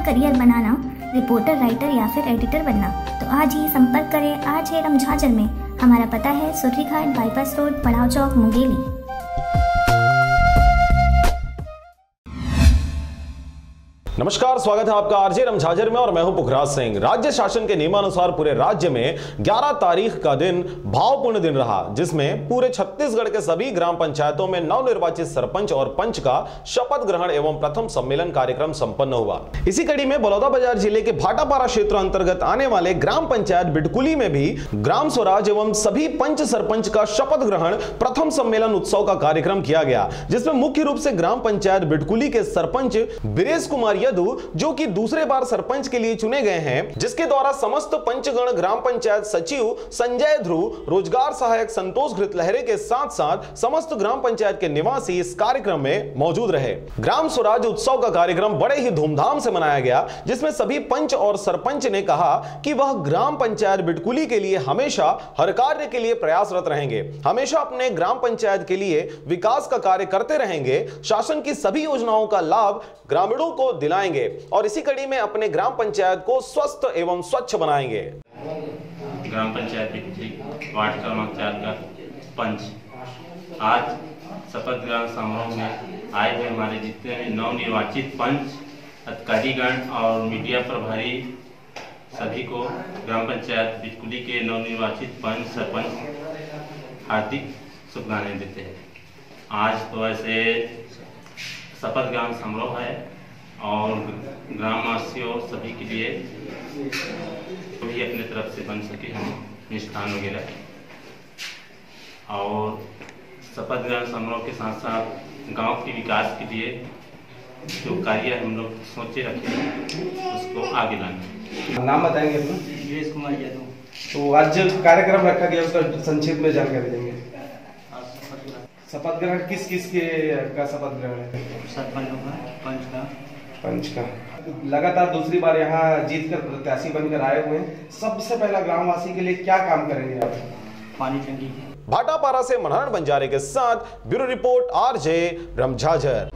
Career बनाना, reporter, writer या फिर editor बनना, तो आज ही संपर्क करें RJ झाझर में। हमारा पता है सुर्रीघाट बाईपास रोड, पड़ाव चौक, मुंगेली। नमस्कार, स्वागत है आपका RJ झाझर में और मैं हूं पुखराज सिंह। राज्य शासन के नियमानुसार पूरे राज्य में 11 तारीख का दिन भावपूर्ण दिन रहा, जिसमें पूरे छत्तीसगढ़ के सभी ग्राम पंचायतों में नवनिर्वाचित सरपंच और पंच का शपथ ग्रहण एवं प्रथम सम्मेलन कार्यक्रम संपन्न हुआ। इसी कड़ी में बलौदाबाजार जिले के भाटापारा क्षेत्र अंतर्गत आने वाले ग्राम पंचायत बिटकुली में भी ग्राम स्वराज एवं सभी पंच सरपंच का शपथ ग्रहण प्रथम सम्मेलन उत्सव का कार्यक्रम किया गया, जिसमें मुख्य रूप से ग्राम पंचायत बिटकुली के सरपंच बीरेश कुमार यदु, जो कि दूसरे बार सरपंच के लिए चुने गए हैं, जिसके द्वारा समस्त पंचगण, ग्राम पंचायत सचिव संजय ध्रुव, रोजगार सहायक संतोष घृतलहरे के साथ साथ समस्त ग्राम पंचायत के निवासी इस कार्यक्रम में मौजूद रहे। ग्राम स्वराज उत्सव का कार्यक्रम बड़े ही धूमधाम से मनाया गया, जिसमें सभी पंच और सरपंच ने कहा कि वह ग्राम पंचायत बिटकुली के लिए हमेशा हर कार्य के लिए प्रयासरत रहेंगे, हमेशा अपने ग्राम पंचायत के लिए विकास का कार्य करते रहेंगे, शासन की सभी योजनाओं का लाभ ग्रामीणों को दिलाएंगे और इसी कड़ी में अपने ग्राम पंचायत को स्वस्थ एवं स्वच्छ बनाएंगे। ग्राम पंचायत बिटकुली वार्ड क्रमांक 4 का पंच आज शपथ ग्रहण समारोह में आए हुए हमारे जितने नवनिर्वाचित पंच, अधिकारीगण और मीडिया प्रभारी सभी को ग्राम पंचायत बिटकुली के नवनिर्वाचित पंच सरपंच हार्दिक शुभकामनाएं देते हैं। आज तो ऐसे शपथ ग्रहण समारोह है और ग्रामवासियों सभी के लिए भी अपने तरफ से बन सके हम निष्ठान वगैरह, और शपथ ग्रहण समारोह के साथ साथ गांव के विकास के लिए जो कार्य हम लोग सोचे रखे हैं उसको आगे लाना। नाम बताएंगे अपना? बीरेश कुमार यादव। तो आज जो कार्यक्रम रखा गया उसका संक्षेप में जानकारी देंगे। शपथ ग्रहण किस किस के का शपथ ग्रहण है? सरपंच का, पंच का। लगातार दूसरी बार यहाँ जीत कर प्रत्याशी बनकर आए हुए हैं, सबसे पहला ग्रामवासी के लिए क्या काम करेंगे आप? पानी टंकी। भाटापारा से मनोहर बंजारे के साथ ब्यूरो रिपोर्ट RJ झाझर।